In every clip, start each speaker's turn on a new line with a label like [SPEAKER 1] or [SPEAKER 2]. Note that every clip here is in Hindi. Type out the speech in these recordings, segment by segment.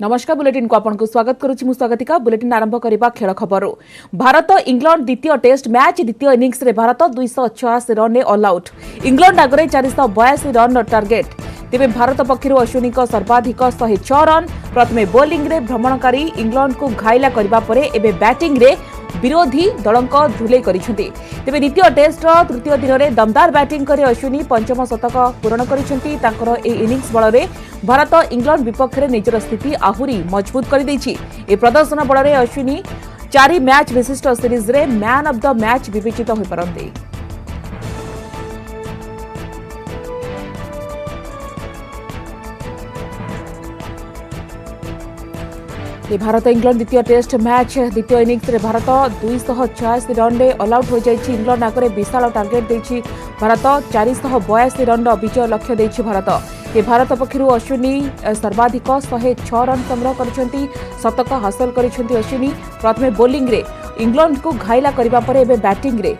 [SPEAKER 1] नमस्कार बुलेटिन को आपन को स्वागत करुछि मु स्वागतिका बुलेटिन आरंभ करबा खेल खबर। भारत इंग्लैंड द्वितीय टेस्ट मैच द्वितीय इनिंग्स रे भारत 286 रन ने ऑल आउट। इंग्लैंड आगरे 482 रन टार्गेट। तेबे भारत पक्षरु अश्विनी को सर्वाधिक 106 रन। प्रथमे बॉलिंग रे भ्रमणकारी इंग्लैंड को घायला करबा परे एबे बैटिंग रे विरोधी दलंक धुले करिसेंती। तेबे द्वितीय टेस्ट तृतीय दिन में दमदार बैटिंग करे अश्विनी पंचम शतक पूरण करिसेंती। तांकर ए इनिंग्स बल रे भारत इंग्लैंड विपक्ष में निजर स्थिति आहुरी मजबूत कर देछि। ए प्रदर्शन बल रे अश्विनी 4 मैच विशिष्ट सीरीज रे मैन ऑफ द मैच विवेचित होई परंती। भारत इंग्लैंड द्वितीय टेस्ट मैच द्वितीय इनिंग्स रे भारत 286 रन रे ऑल आउट हो जाइछि। इंग्लैंड आगे विशाल टार्गेट देछि भारत 482 रन विजय लक्ष्य देछि भारत। भारत पक्षरु अश्विनी सर्वाधिक 106 रन संग्रह करिसेंती। शतक हासिल करिसेंती अश्विनी। प्रथमे बॉलिंग रे इंग्लैंड को घायला करिबा परे एबे बैटिंग रे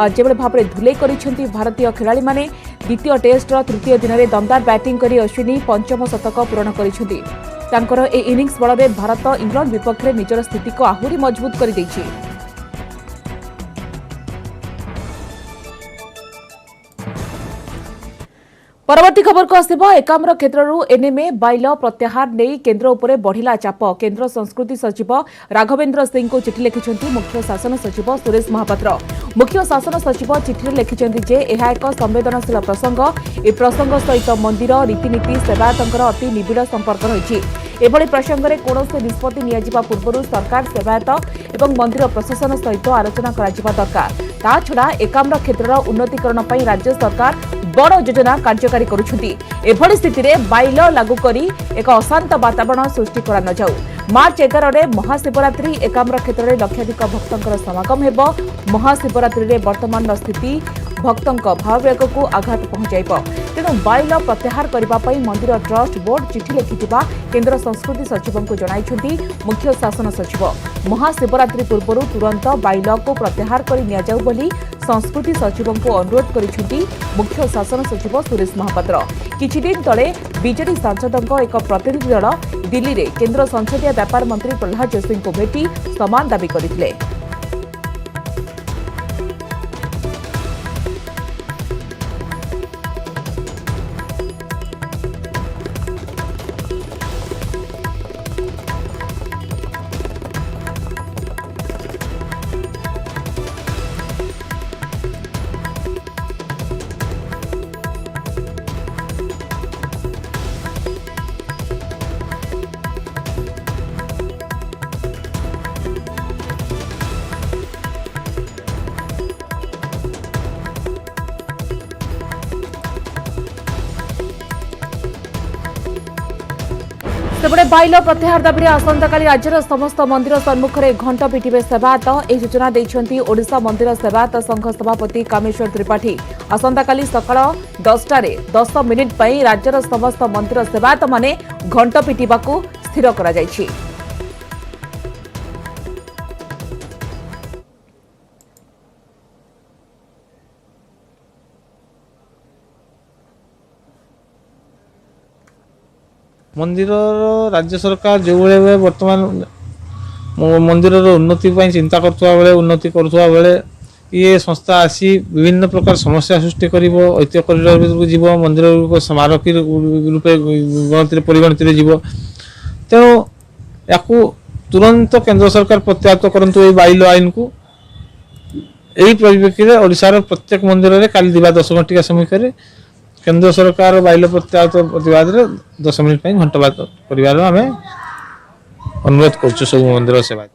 [SPEAKER 1] जेबे भाबरे धुले करिसेंती भारतीय खिलाड़ी माने। द्वितीय टेस्ट तृतीय दिन में दमदार बैटिंग करी अश्विनी पंचम शतक पूरण करिसेंती। तांकर ए इनिंग्स बल में भारत इंग्लैंड विपक्ष में निजर स्थिति को आहुरी मजबूत कर देछि। परवर्ती खबर को आसिबो एकाम्र क्षेत्ररू एनएमए बाइल प्रत्याहार नहीं केंद्र उपरे बढ़िला चाप। केंद्र संस्कृति सचिव राघवेंद्र सिंह को चिठी लिखिछंती मुख्य शासन सचिव सुरेश महापात्र। मुख्य शासन सचिव चिठी लिखिछंती जे एहा एक संवेदनशील प्रसंग। ए प्रसंग सहित मंदिर रीतिनीति सेवायतंकर अति निबिड़ संपर्क रहिछि। एभली प्रसंग में कौन निष्पत्ति नियाजिबा पूर्व सरकार सेवायत एवं मंदिर प्रशासन सहित आलोचना कराजिबा दरकार। ता छड़ा एकाम्र क्षेत्रर उन्नतीकरण पई राज्य सरकार बड़ योजना कार्यकारी करुछंती। एभली स्थिति में बाइल लागू करी एक अशांत वातावरण सृष्टि करा न जाऊ। मार्च 11 रे महाशिवरात्रि एकाम्र क्षेत्र में लक्षाधिक भक्तंकर समागम हेबो। महाशिवरात्रि रे वर्तमान स्थिति भक्तंक भाववेग को आघात पहुंचाइब। तेणु बाइल प्रत्याहार करबा पई मंदिर ट्रस्ट बोर्ड चिठी लिखिथिबा केंद्र संस्कृति सचिव को जणाइछंती मुख्य शासन सचिव। महाशिवरात्रि पूर्व तुरंत बाइल को प्रत्याहार कर निया जाऊ बोली संस्कृति सचिव को अनुरोध करिछंती मुख्य शासन सचिव सुरेश महापात्र। किछि दिन तले बीजेडी सांसदों एक प्रतिनिधि दल दिल्ली रे केंद्र संसदीय व्यापार मंत्री प्रहलाद जोशी को भेटी समान दाबी करथिले। सेपटे बाइल प्रत्याहार दाबी आसंताकाली राज्यर समस्त मंदिर सम्मुख में घंट पिटिबे सेवायत। यह सूचना देइछंती ओडिशा मंदिर सेवायत संघ सभापति कामेश्वर त्रिपाठी। आसंताकाली सकाळ 10:10 मिनिट पई राज्यर समस्त मंदिर सेवायत माने घंट पिटिबाकू स्थिर करा जायछि।
[SPEAKER 2] मंदिर राज्य सरकार जो भाई वर्तमान मंदिर उन्नति चिंता करुवा बेले उन्नति करुवा बेले ये संस्था आसी विभिन्न प्रकार समस्या सृष्टि कर ऐतिह्य कॉरिडोर को जीव मंदिर स्मारकी रूपे गणति परिगणित जीव। तेणु या तुरंत केंद्र सरकार प्रत्याहत करंतु बाइल आईन को यही परिप्रेक्षी में ओडिशार प्रत्येक मंदिर में काली दिवा 10 घंटिका समय केंद्र सरकार बाइल प्रत्याहत प्रतिवाद 10 मिनिट घंटवाद कर अनुरोध कर सब मंदिर सेवा।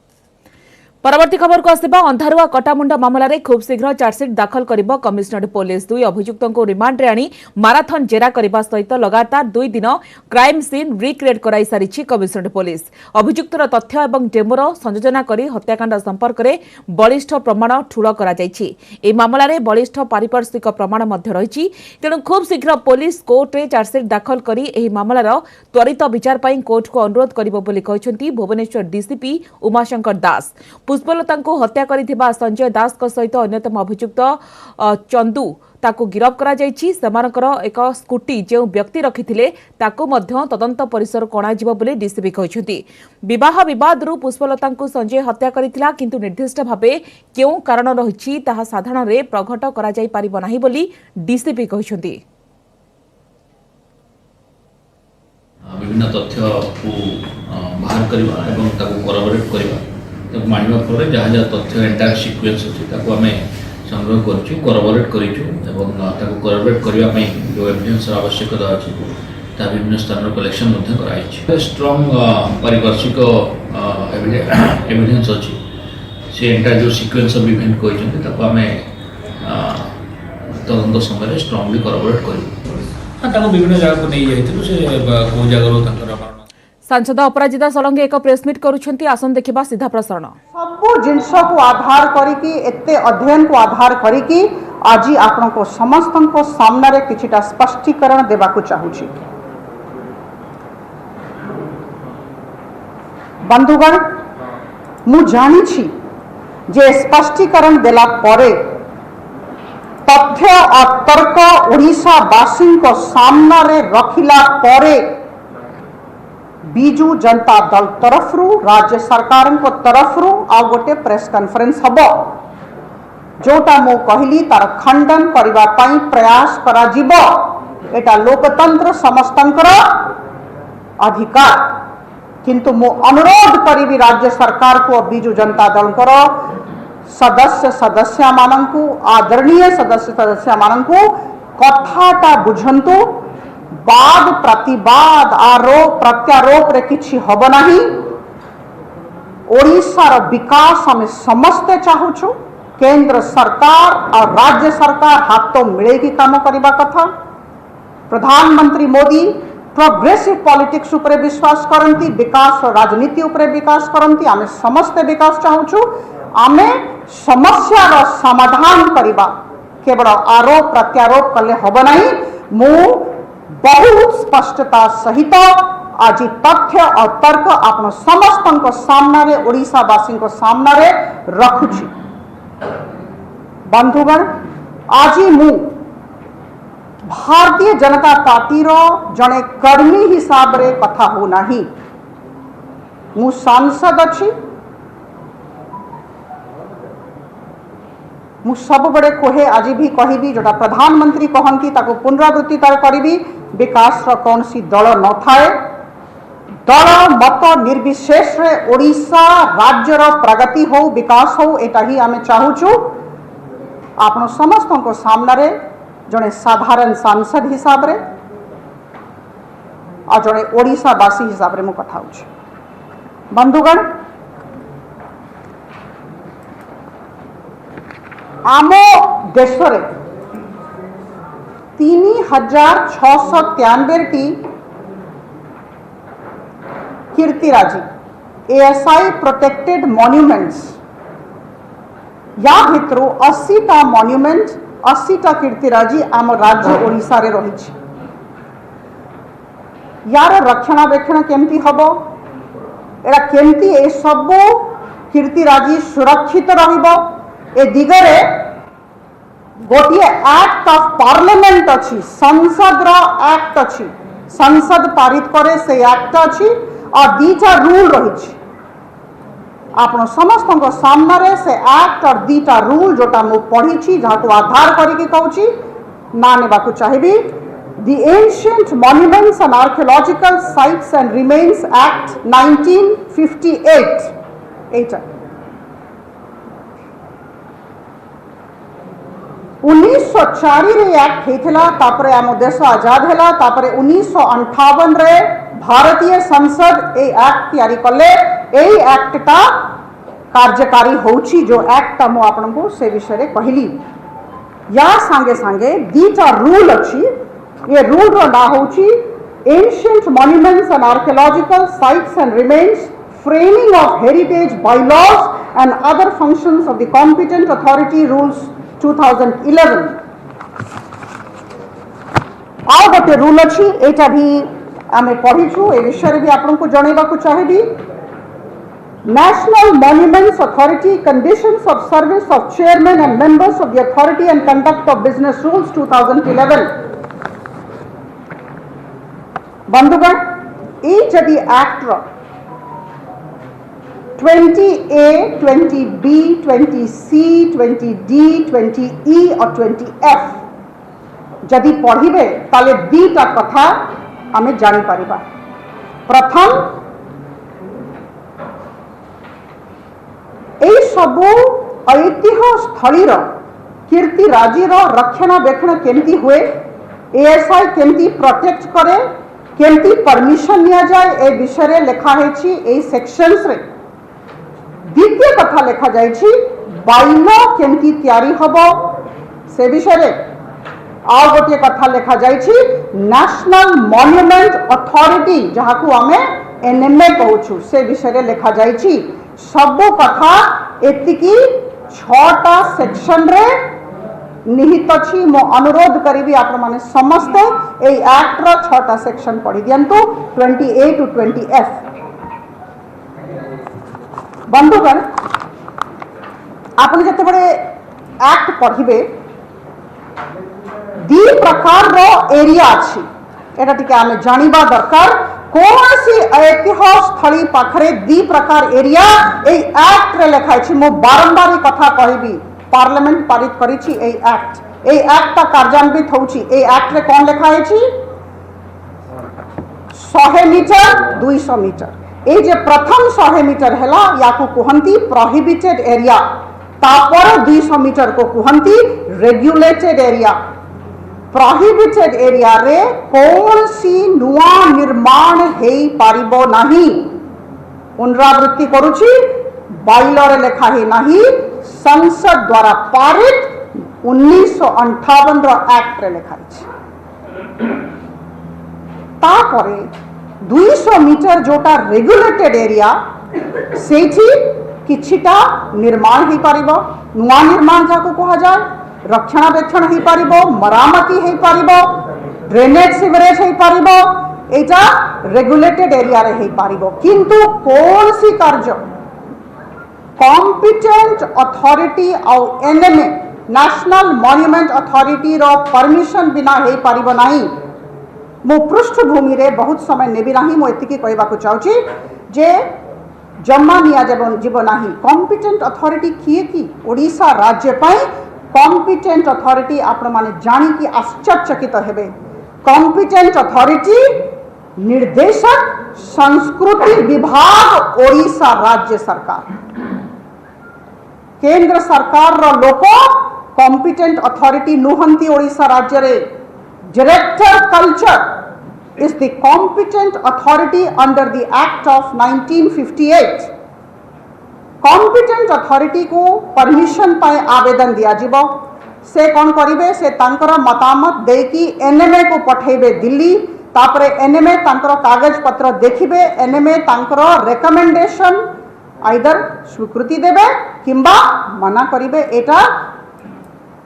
[SPEAKER 1] परवर्ती खबर को आसिबा अंधारुआ कटामुंडा मामला रे खूब शीघ्र चार्जसीट दाखल करिबो कमिश्नरेट पुलिस। 2 अभियुक्तों को रिमांड रे आनी माराथन जेरा करबा सहित लगातार 2 दिन क्राइम सीन रिक्रिएट कराई सारिछि कमिश्नरेट पुलिस। अभियुक्तर तथ्य एवं डेमोर संयोजना करी हत्याकांड संपर्क रे बलिष्ठ प्रमाण ठूल करा जायछि। ए मामला रे बलिष्ठ पारिपार्श्विक प्रमाण मध्य रहिछि। तेणु खूब शीघ्र पुलिस कोर्ट रे चार्जसीट दाखल करी एही मामलार त्वरित विचार पई कोर्ट को अनुरोध करिबो बोली कहिसंती भुवनेश्वर डीसीपी उमाशंकर दास। पुष्पलता को हत्या करिथिबा संजय दास को सहित अन्यतम अभियुक्त चंदू ताकू गिरफ करा जायछि। सेमानकर एक स्कूटी जो व्यक्ति रखिथिले ताकू मध्य तदंत परिसर कोणाजिबो बोली डीसीपी कहिसथि। विवाह विवादरू पुष्पलतांकू संजय हत्या करिथिला किंतु निर्दिष्ट भाबे केउ कारण रहिछि ताहा साधारण रे प्रघट करा जाय पारिबो नाही बोली डीसीपी कहिसथि।
[SPEAKER 3] विभिन्न तथ्य को बाहर करवा एवं ताको कोराबोरेट करवा ताको मानिबा पर जहाँ जहाँ तथ्य एंटायर सीक्वेंस अछि ताको आमे संग्रह करछु कोराबोरेट करिछु एवं ताको कोराबोरेट करबा पई जो एविडेंस आवश्यकता अछि ता विभिन्न स्थान कलेक्शन मध्ये कराइछि। स्ट्रांग पारिपार्श्विक एविडेंस अछि से एंटायर जो सीक्वेंस ऑफ इवेंट कहिछन्ते ताको आमे तदंत समय स्ट्रांगली कोराबोरेट करिवु। विभिन्न जगह को नहीं जाइथिलु से को जगह तंकर
[SPEAKER 1] सांसद अपराजिता सोलंकी एक प्रेसमिट करुछंती। आसन देखिबा सीधा प्रसारण।
[SPEAKER 4] सब जिनस को आधार करिकी एते अध्ययन को आधार करिकी आज आपण को समस्त को सामने रे किछिटा स्पष्टीकरण देबा को चाहूची। बंधुगण मु जानी छी जे स्पष्टीकरण देला परे तथ्य और तर्क ओडिशावासी को सामना रे रखिला परे बीजू जनता दल तरफ रु राज्य सरकार को तरफ रु आ गोटे प्रेस कॉन्फ्रेंस हबो जोटा मो कहली तार खंडन करबा पई प्रयास करा जिवो। एटा लोकतंत्र समस्तंकर अधिकार किंतु मो अनुरोध करिबी राज्य सरकार को बीजू जनता दल कर सदस्य मानंकु आदरणीय सदस्य मानंकु कथाटा बुझंतु। वाद प्रतिवाद आरोप प्रत्यारोप रे किछि हब नाही। ओडिशार विकास हमें समस्ते चाहूछु। केंद्र सरकार और राज्य सरकार हाथ तो मिलेगी काम करबा कथा। प्रधानमंत्री मोदी प्रोग्रेसिव पॉलिटिक्स उपरे विश्वास करंती, विकास राजनीति उपरे विकास करंती। आमे समस्ते विकास चाहूछु। आमे समस्यार समाधान करबा केवल आरोप प्रत्यारोप कले हब नाही। मु बहुत स्पष्टता सहित आज तथ्य और तर्क आपण समस्त को सामना रे ओडिशावासी को सामना रे रखुछि। बंधुगण आज मु भारतीय जनता पार्टी रो जने कर्मी हिसाब रे कथा हो नाही। मु सांसद अछि। मु सब बड़े कोहे आज भी कहबी जोटा प्रधानमंत्री कहंती ताको पुनरावृत्ति तार करिबी। विकास रो कौनसी दल न थाए। दल मत निर्विशेष रे ओडिशा राज्य रो प्रगति हो विकास हो एटा ही आमे चाहूछु। आपण समस्त को सामना रे जने साधारण सांसद हिसाब रे आ जने ओडिशावासी हिसाब रे मु कथा होछि। बंधुगण आम देश रे 3693 कीर्तिराजी एएसआई प्रोटेक्टेड मॉन्यूमेंट्स या भितर 80टा मॉन्यूमेंट 80टा कीर्तिराजी आम राज्य ओडिशा रे रही। यार रक्षणाबेक्षण केमती हबो एरा केमती ए सब कीर्तिराजी सुरक्षित रहिबो ए दिगरे गोटे एक्ट ऑफ पार्लियामेंट अच्छी संसद रो एक्ट अच्छी संसद पारित करे से एक्ट अच्छी और दीटा रूल रही। आपण समस्त को सामना रे से एक्ट और दीटा रूल जोटा मु पढ़ी छी जहाँ को आधार करिकी कहूची ना नेबा को चाहिए। The Ancient Monuments and Archaeological Sites and Remains Act 1958 एटा 1904 रे एक्ट हेथिला तापरे आम देश आजाद हैला तापरे 1958 रे भारतीय संसद ए एक्ट तैयारी कले। ए एक्ट का कार्यकारी होउची जो एक्ट मु आपनको से विषय रे कहली। या संगे संगे दीटा रूल अछि। ये रूल रो ना होउची Ancient Monuments and Archaeological Sites and Remains Framing of Heritage Bylaws and Other Functions of the Competent Authority Rules 2011 आ गोटे रूल अच्छी एटा भी आमे पढ़ीछु। ए विषय भी आपन को जणेबा को चाहिबी। National Monuments Authority Conditions of Service of Chairman and Members of the Authority and Conduct of Business Rules 2011 बंधुगण ई जदि act 20A, 20B, 20C, 20D, 20E और 20F जदि पढ़िबे ताले दीटा कथा आमे जानि परिबा। प्रथम এই सबु ऐतिह्य स्थलीर कीर्तिराजीर रक्षणाबेक्षण केमती हुए, एएसआई केमती प्रोटेक्ट करे, केमती परमिशन निया जाए ए विषय लेखा है सेक्शंस रे। द्वितीय कथा लेखा जाइछि बाइलो केमती तैयारी हबो से विषय। आ गोटे कथा लेखा जाइछि नेशनल मॉन्यूमेंट अथॉरिटी जहाकू आमे एनएमए कहूछु से विषय लेखा जाइछि। सब कथा एतिकी 6टा सेक्शन रे निहित अछि। मो अनुरोध करिबी आपण माने समस्ते ए एक्ट रो 6टा सेक्शन पढ़ी दियंतु 20A to 20F। बंधुगण आपण जते बड़े एक्ट पढ़िबे दी प्रकार रो एरिया अछि एटा टिके आमे जानिबा दरकार। कौनसी ऐतिह्य स्थली पाखरे दी प्रकार एरिया ए एक्ट रे लिखा अछि। मो बारंबार कथा कहबी पार्लियामेंट पारित करिछि ए एक्ट ता कार्यान्वित होछि। ए एक्ट रे कोन लिखा अछि 100 मीटर 200 मीटर ए जे प्रथम 100 मीटर हैला याकू कहंती प्रोहिबिटेड एरिया, तापर 200 मीटर को कहंती रेगुलेटेड एरिया। प्रोहिबिटेड एरिया रे कौन सी नुआ निर्माण हे पारिबो नाही। पुनरावृत्ति करूची बाइलो रे लेखा हे नाही, संसद द्वारा पारित 1958 रो एक्ट रे लेखा अछि। तापरे 200 मीटर जोटा रेगुलेटेड एरिया सेठी किछिटा निर्माण हे पारिबो, नुआ निर्माण जाको कहा जाय, रक्षणाबेक्षण हो पारिबो, मरामती हो पारिबो, ड्रेनेज सीवरेज हो पारिबो, एटा रेगुलेटेड एरिया रे हो पारिबो। किंतु कौन सी कार्य कॉम्पिटेंट अथॉरिटी और एनएमए नेशनल मॉन्यूमेंट अथॉरिटी रो परमिशन बिना हो पारिबो नाही। मो पृष्ठभूमि रे बहुत समय नेबी नाही। मो एतिकी कहबा को चाहूची जे जम्मा निया जीव नाही। कॉम्पिटेंट अथॉरिटी किए की ओडिशा राज्य पई कॉम्पिटेंट अथॉरिटी आपण माने जानी कि आश्चर्यचकित हेबे। कॉम्पिटेंट अथॉरिटी निर्देशक संस्कृति विभाग ओडिशा राज्य सरकार, केंद्र सरकार रो लोको कॉम्पिटेंट अथॉरिटी नुहंती ओडिशा राज्य रे। Director culture is the competent authority under the Act of 1958. Competent authority को परमिशन पाए आवेदन दिया जीवो। से कौन करिवे से तांकर मतामत देकी एनएमए को पठेबे दिल्ली। तापरे एनएमए तांकर कागज पत्र देखिबे, एनएमए तांकर रेकमेंडेशन आइदर स्वीकृति देबे किंबा मना करिवे। एटा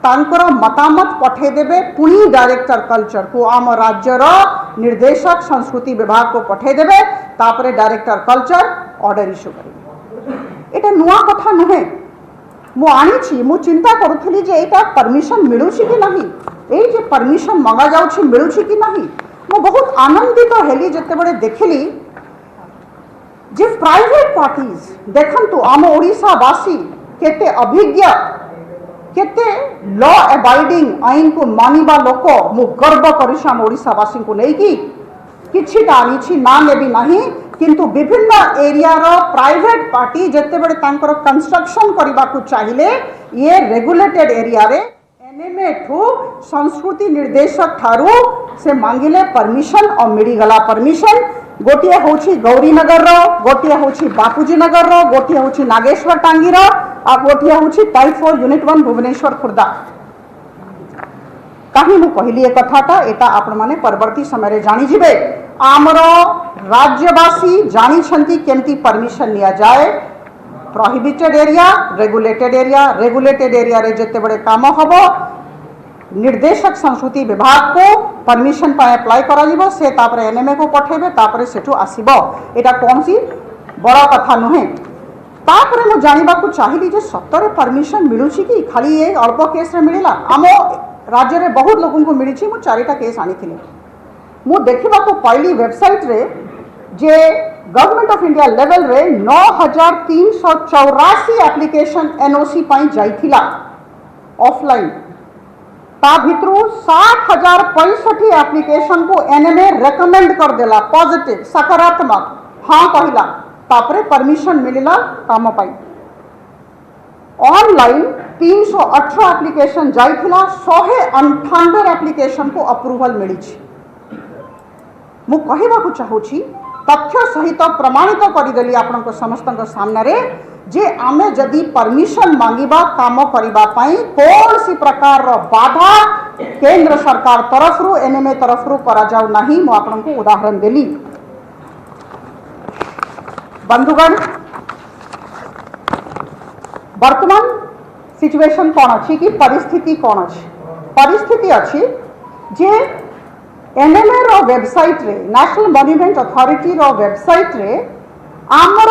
[SPEAKER 4] तांकर मतामत पठे देबे पुणी डायरेक्टर कल्चर को आम राज्यर निर्देशक संस्कृति विभाग को पठे देबे। तापरे डायरेक्टर कल्चर ऑर्डर इश्यू करिवे। एटा नुआ कथा नुहे। मु आनी मु चिंता करुथली जे एटा परमिशन मिलुछि कि नहीं, ए जे परमिशन मंगा जाउछि मिलुछि कि नहीं। मु बहुत आनंदित हेली जते बडे देखली जे प्राइवेट पार्टीज देखंतु आम ओडिशा वासी केते अभिज्ञ, केते लॉ अबाइडिंग आईन को मानिबा लोक। मु गर्व करिछि आम ओडिशा वासी को नै कि किछिटा आनिछि ना नेबी नाही। किंतु विभिन्न एरिया रो प्राइवेट पार्टी जते बडे तांकर कंस्ट्रक्शन करबा को चाहिले ये रेगुलेटेड एरिया रे एनएमए ठू संस्कृति निर्देशक ठारू से मांगिले परमिशन और मिली गला परमिशन। गोटिया होछि गौरीनगर रो, गोटिया होछि बापूजी नगर रो, गोटिया होछि नागेश्वर टांगी रो, आ गोटिया होछि टाइप 4 यूनिट 1 भुवनेश्वर खुर्दा। कहीं मु कहली ए कथाटा एटा आपण माने परवर्ती समय रे जानि जिवे। आमर राज्यवासी जानी छंती केमती परमिशन लिया जाए। Prohibited area, regulated area, regulated area रे जते बड़े काम हबो निर्देशक संस्कृति विभाग को परमिशन पाए अप्लाई करा जिवो। से तापरे एनएमए को पठेबे, तापरे सेठू आसीबो। एटा कौन सी बड़ा कथा नुहे। तापर मु जानवाक चाहिए जे सतरे परमिशन मिलूची कि खाली ये अल्प केस रे मिलला आम राज्य रे बहुत लोगों को मिली मु चारिटा केस आनी मु देखा पाइली वेबसाइट रे जे गवर्नमेंट ऑफ इंडिया लेवल रे 9384 एप्लिकेशन एनओसी पाई जाइथिला ऑफलाइन ता भितरु 60,065 एप्लिकेशन को एनएमए रेकमेंड कर देला पॉजिटिव सकारात्मक हाँ कहला तापरे परमिशन मिलला काम पाई ऑनलाइन 318 एप्लिकेशन जाइथिला 198 एप्लिकेशन को अप्रूवल मिली मु कहबाकू चाहूची तथ्य सहित प्रमाणित करदेली आपनको समस्त सामने जे आमे जदि परमिशन मांगिबा काम करिबा पाई कौन सी प्रकार रो बाधा केंद्र सरकार तरफ रु एनएमए तरफ रु करा जाऊ नहीं मु आपनको उदाहरण देली बंधुगण वर्तमान सिचुएशन कौन अच्छी कि परिस्थिति कौन अच्छी परिस्थिति अच्छी जे एनएमए रो वेबसाइट रे नेशनल मॉन्यूमेंट अथॉरिटी रो वेबसाइट रे आमर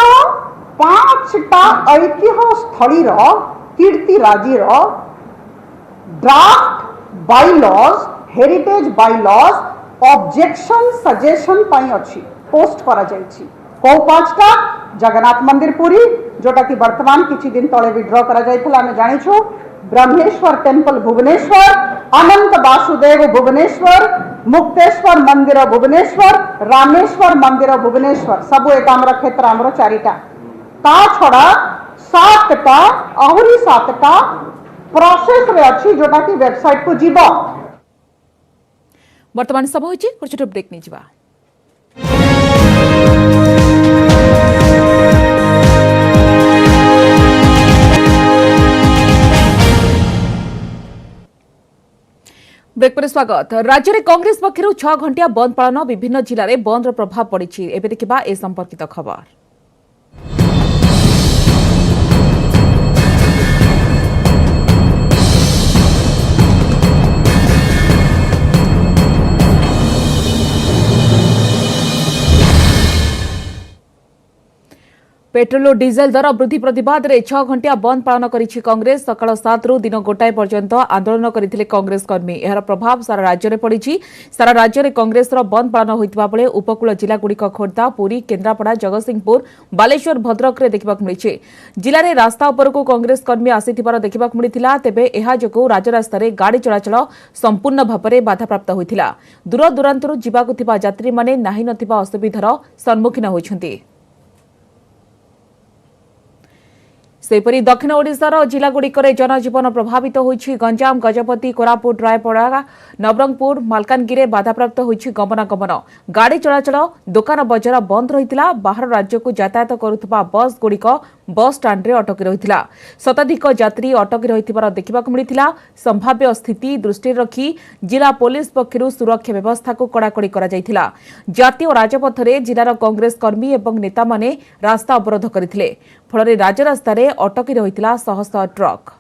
[SPEAKER 4] 5टा ऐतिह्य स्थली रो कीर्तिराजी रो draft bylaws heritage bylaws objection suggestion पाई अच्छी पोस्ट करा जायछि को 5टा जगन्नाथ मंदिर पुरी जोटा कि वर्तमान किछि दिन तले विड्रॉ करा जायथिला हम जानिछु ब्रह्मेश्वर टेम्पल भुवनेश्वर अनंत वासुदेव भुवनेश्वर मुक्तेश्वर मंदिर भुवनेश्वर रामेश्वर मंदिर भुवनेश्वर सब एक आमर क्षेत्र आमर 4टा ता छड़ा 7टा आहरी 7टा प्रोसेस रे अछि जोटा कि वेबसाइट को जीवो
[SPEAKER 1] वर्तमान समय होची छोट ब्रेक नै जिबा ब्रेक पर स्वागत राज्य में कांग्रेस पक्षर 6 घंटिया बंद पालन विभिन्न जिले में बंद प्रभाव पड़ी एबे देखिबा ए संपर्कित खबर पेट्रोल और डीजेल दर वृद्धि प्रतिवाद में 6 घंटिया बंद पालन करिछि कांग्रेस सकाळ 7 रु दिन गोटाए पर्यंत आंदोलन करथिले कांग्रेस कर्मी एहर प्रभाव सारा राज्य में पड़िछि सारा राज्य में कांग्रेस बंद पालन होइतबा बेले उपकूल जिला गुड़िक खोर्धा पुरी केन्द्रापड़ा जगतसिंहपुर बालेश्वर भद्रक रे देखिबाक मिलिछि जिले में रास्ता उपरकू कांग्रेस कर्मी आसिथिबार देखिबाक मिलिथिला तेबे एहा जोगु राजरास्ता रे गाड़ी चलाचल संपूर्ण भाबरे बाधाप्राप्त होइथिला दूर दूरांतरु जिबाकु थिबा यात्री माने नाही नथिबा असुविधार सम्मुखीन होइछन्ति सेपरी दक्षिण ओडिशार जिलागुड़िक जनजीवन प्रभावित होइछि गंजाम गजपति कोरापुट रायपड़ा नवरंगपुर मालकानगिरी बाधाप्राप्त होइछि गमनागमन गाड़ी चलाचल दुकान बजार बंद रहितिला बाहर राज्य को यातायात करुथबा बस गुड़िक बस स्टाण्ड रे अटकी रहितिला शताधिक यात्री अटकी रहितिबार देखिबाक मिलिथिला संभाव्य स्थिति दृष्टि रखी जिला पुलिस पक्षरु सुरक्षा व्यवस्था को कड़ाकड़ी करा जायथिला जातीय राजपथ रे जिलार कांग्रेस कर्मी एवं नेता माने रास्ता अवरोध करथिले फଳରେ राजरास्ताରେ अटकी रहितिला शह शह ट्रक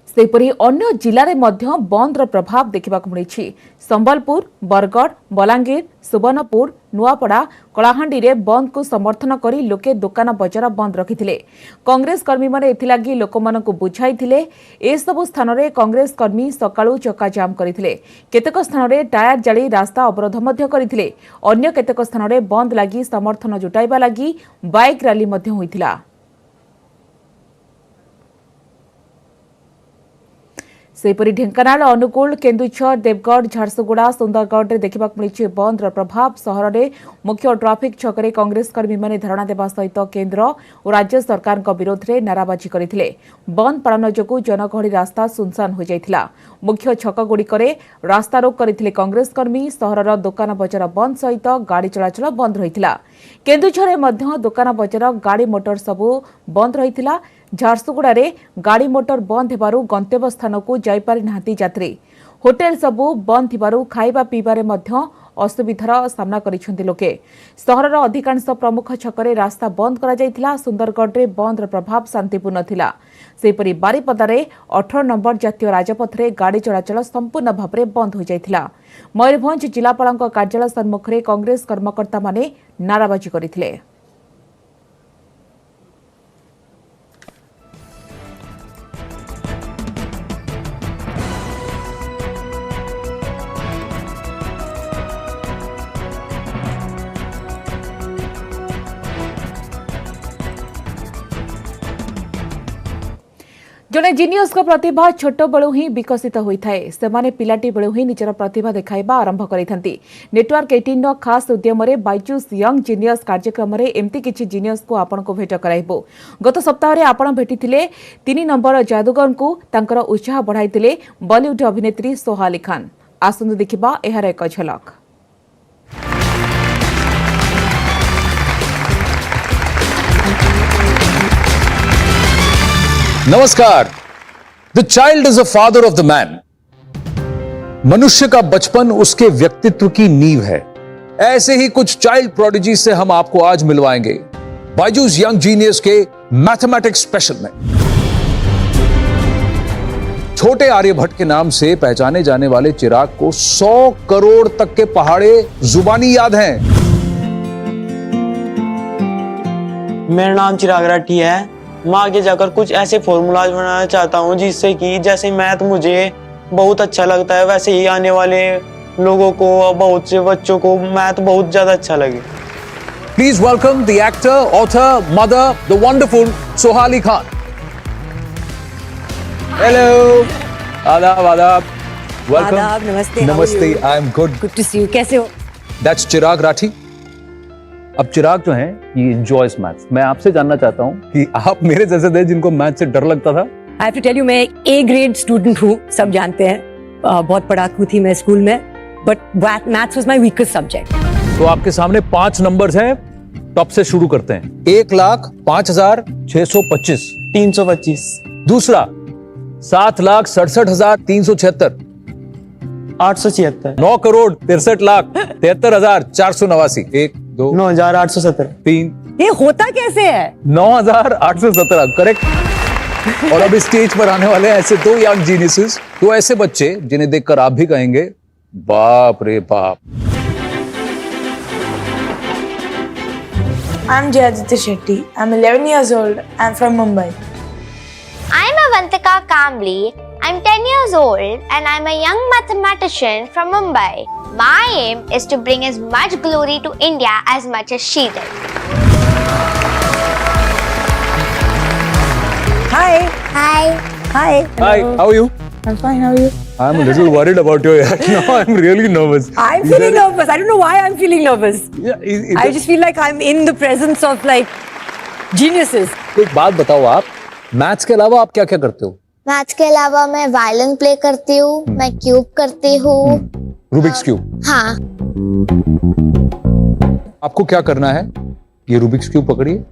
[SPEAKER 1] सेपरी अन्य जिले में बंदर प्रभाव देखा मिली संबलपुर बरगढ़ बलांगीर सुवर्णपुर नुआपड़ा कलाहांडी रे बंद को समर्थन करी लोके दुकान बजार बंद रखिथिले कांग्रेस कर्मी माने एथिलागी लोकमानकु बुझाइथिले ए सब स्थान रे कांग्रेस कर्मी सकाळू चक्का जाम करिथिले केतेक स्थान रे टायर जाली रास्ता अवरोध मध्य करिथिले अन्य केतेक स्थान रे बंद लागी समर्थन जुटाइबा लागी बाइक रैली मध्य होइथिला सेपरी ढेंकानाल अनुगुल केन्दुझर देवगढ़ झारसुगुड़ा सुंदरगढ़ देखा मिली बंद प्रभाव सहर में मुख्य ट्राफिक छकरे कांग्रेस कर्मी माने धारणा देवा सहित केन्द्र और राज्य सरकार विरोध में नाराबाजी करते बंद पालन जो जनगहली रास्ता सुनसान हो जाता मुख्य छकगुड़िक रास्ता रोक करते कांग्रेस कर्मी सहर दुकान बजार बंद सहित गाड़ी चलाचल बंद रही केन्दुझर में दुकान बजार गाड़ी मोटर सबू बंद रही झारसुगुड़ा गाड़ी मोटर बंद हेबारु गंतव्य स्थान को जाई पारि नाहांती यात्री होटेल सबू बंद थिबारु खाइबा पीबारे मध्य असुविधार सामना करिसेंति लोके। सहरर अधिकांश प्रमुख छकरे रास्ता बंद करा जायतिला। सुंदरगढ़ बंदर प्रभाव शांतिपूर्ण थिला। सेपरि बारिपदारे 18 नंबर जातीय राजपथरे गाड़ी चलाचल संपूर्ण भाव में बंद हो जायतिला। मयूरभंज जिलापालଙ୍କ कार्यालय सम्मुखरे कांग्रेस कर्मकर्ता माने नाराबाजी करथिले। जड़े जीनियस को प्रतिभा छोट बेलू ही विकसित होता है। सेमाने पिलाटी बेलू ही निजर प्रतिभा देखाइबा आरंभ करिथंती। नेटवर्क 18 खास उद्यम रे बाइजूस यंग जीनियस कार्यक्रम रे एमती किछि जीनियस को आपण को भेट कराइबो। गत सप्ताह रे आपण भेटिथिले 3 नंबर जादूगर को तांकर उत्साह बढ़ाइतिले बॉलीवुड अभिनेत्री सोहाली खान। आसंतु देखिबा एहार एक झलक।
[SPEAKER 5] नमस्कार। The child is a father of the man. मनुष्य का बचपन उसके व्यक्तित्व की नींव है। ऐसे ही कुछ चाइल्ड प्रोडिजी से हम आपको आज मिलवाएंगे बाइजूस यंग जीनियस के मैथमेटिक्स स्पेशल में। छोटे आर्यभट्ट के नाम से पहचाने जाने वाले चिराग को 100 करोड़ तक के पहाड़े जुबानी याद हैं।
[SPEAKER 6] मेरा नाम चिराग राठी है। मैं आगे जाकर कुछ ऐसे फॉर्मूलाज बनाना चाहता हूँ जिससे कि जैसे मैथ मुझे बहुत अच्छा लगता है वैसे ही आने वाले लोगों को और बहुत से बच्चों को मैथ बहुत ज्यादा अच्छा लगे।
[SPEAKER 5] Please welcome the actor, author, mother, the wonderful Sohali Khan. Hello. आदाब आदाब। वेलकम।
[SPEAKER 7] आदाब, नमस्ते।
[SPEAKER 5] नमस्ते। I am good.
[SPEAKER 7] Good to see you. कैसे हो?
[SPEAKER 5] दैट्स चिराग राठी। अब चिराग जो है ये एंजॉयज मैथ्स। मैं आपसे जानना चाहता हूँ कि आप मेरे जैसे थे जिनको मैथ से डर लगता था?
[SPEAKER 7] I have to tell you, मैं ए ग्रेड स्टूडेंट हूँ, सब जानते हैं। बहुत पढ़ाकू थी मैं स्कूल में, but maths was my weakest subject.
[SPEAKER 5] तो आपके सामने 5 नंबर्स हैं, टॉप से शुरू करते हैं। 1,05,625।
[SPEAKER 6] 325।
[SPEAKER 5] दूसरा 7,67,376।
[SPEAKER 6] 876।
[SPEAKER 5] 9,63,73,489। 1 2
[SPEAKER 6] 9,870।
[SPEAKER 5] 3
[SPEAKER 7] ये होता कैसे है?
[SPEAKER 5] 9,817 करेक्ट। और अब इस स्टेज पर आने वाले हैं ऐसे 2 यंग जीनियसेस, 2 ऐसे बच्चे जिन्हें देखकर आप भी कहेंगे बाप रे बाप।
[SPEAKER 8] I'm Jayaditya Shetty. I'm 11 years old. I'm from Mumbai.
[SPEAKER 9] I'm Avantika Kambli. I'm 10 years old and I'm a young mathematician from Mumbai. My aim is to bring as much glory to India as much as she did.
[SPEAKER 7] Hi.
[SPEAKER 9] Hi.
[SPEAKER 7] Hi.
[SPEAKER 5] Hi, how are you?
[SPEAKER 8] I'm fine. How are you?
[SPEAKER 5] I'm a little worried about your act now. I'm really nervous.
[SPEAKER 7] I'm feeling nervous. I don't know why I'm feeling nervous.
[SPEAKER 5] Yeah,
[SPEAKER 7] I just feel like I'm in the presence of like geniuses.
[SPEAKER 5] एक बात बताओ, आप मैथ्स के अलावा आप क्या क्या करते हो?
[SPEAKER 9] मैथ्स के अलावा मैं वायलिन प्ले करती हूँ, मैं क्यूब करती हूँ।
[SPEAKER 5] Rubik's cube.
[SPEAKER 9] हाँ।
[SPEAKER 5] आपको क्या करना है? ये रूबिक्स क्यूब पकड़िए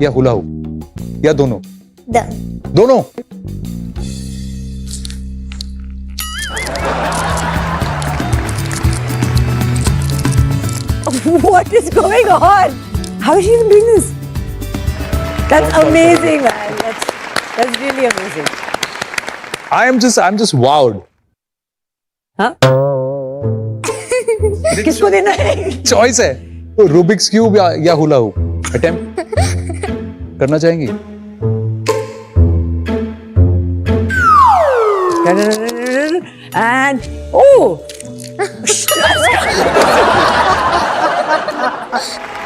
[SPEAKER 5] या हुला हुप या दोनों? दोनों।
[SPEAKER 7] What is going on? How is she even doing this? That's amazing, man. That's really amazing.
[SPEAKER 5] I'm just wowed.
[SPEAKER 7] हाँ? किसको देना है?
[SPEAKER 5] चॉइस है तो रूबिक्स क्यूब या हुला हुप। अटेम्प्ट करना चाहेंगी?
[SPEAKER 7] And oh,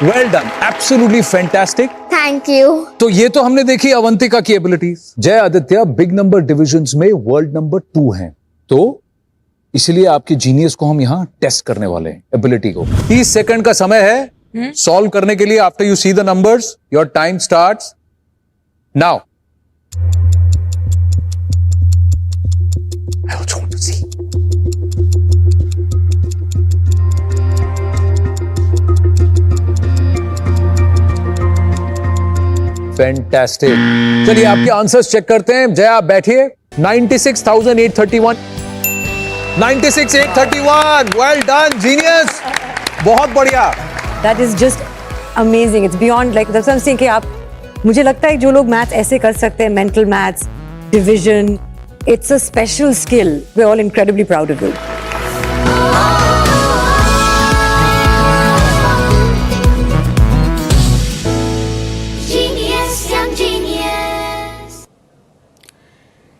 [SPEAKER 5] well done, absolutely fantastic.
[SPEAKER 9] Thank you.
[SPEAKER 5] तो ये तो हमने देखी अवंतिका की एबिलिटीज। जय आदित्य बिग नंबर डिविजन्स में वर्ल्ड नंबर 2 हैं, तो इसलिए आपके जीनियस को हम यहाँ टेस्ट करने वाले हैं, एबिलिटी को। 30 सेकंड का समय है सॉल्व करने के लिए। After you see the numbers your time starts now. I also want to see. Fantastic. चलिए आपके आंसर्स चेक करते हैं। जय आप बैठिए। 96,831, 96 831. Well done, genius. बहुत बढ़िया.
[SPEAKER 7] That is just amazing. It's beyond like that's what I'm saying कि आप मुझे लगता है जो लोग मैथ्स ऐसे कर सकते हैं, mental maths, division, it's a special skill. We're all incredibly proud of you.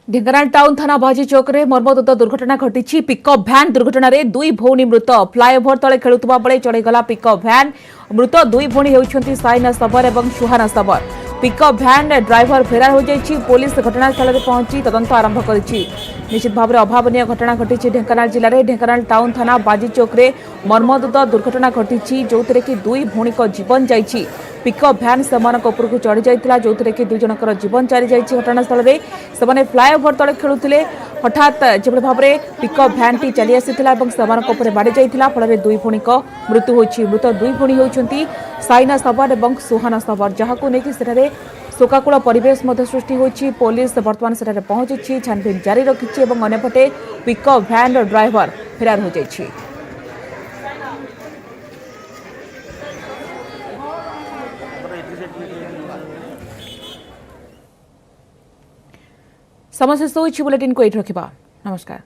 [SPEAKER 1] Dhenkanal town थाना बाजी चौक रे मर्मन्तुद दुर्घटना घटी पिकअप भ्यान दुर्घटना रे दुई भौणी मृत फ्लाईओवर तले खेलुवा बेले चढ़ीगला पिकअप भ्यान मृत दुई भौणी होउछंती साइना सबर एवं सुहाना सबर पिकअप भ्यान ड्राइवर फेरार हो जाइछि पुलिस घटनास्थल में पहुंची तदंत आरंभ करिछि निश्चित भाव में अभावनीय घटना घटी ढेंकानाल जिले में ढेंकानाल टाउन थाना बाजी चौक रे मर्मन्तुद दुर्घटना घटी जो कि दुई भौणी जीवन जाइछि पिकअप भ्यान सेमानक उपरकू चढ़ी जाइतिला जो कि दुई जनकर जीवन चली जाइछि घटनास्थल में सेमाने फ्लाईओवर तले खेलुथिले हठात जेभଳି भाबरे पिकअप भ्यानटी चली आसीथिला एवं सेमानक उपरे बाड़ी जाइतिला फल दुई भौणीक मृत्यु होइछि मृत दुई भौणी होउछंती साइना सबर एवं सुहाना सबर जहाको नेकी सेठारे शोकाकूल परिवेश मध्य सृष्टि होइछि पुलिस वर्तमान सेठारे पहुंची छानबीन जारी रखिछि एवं अन्यपटे पिकअप भ्यान ड्राइवर फेरार हो जाइछि समस्त बुलेटिन को एट रखा नमस्कार।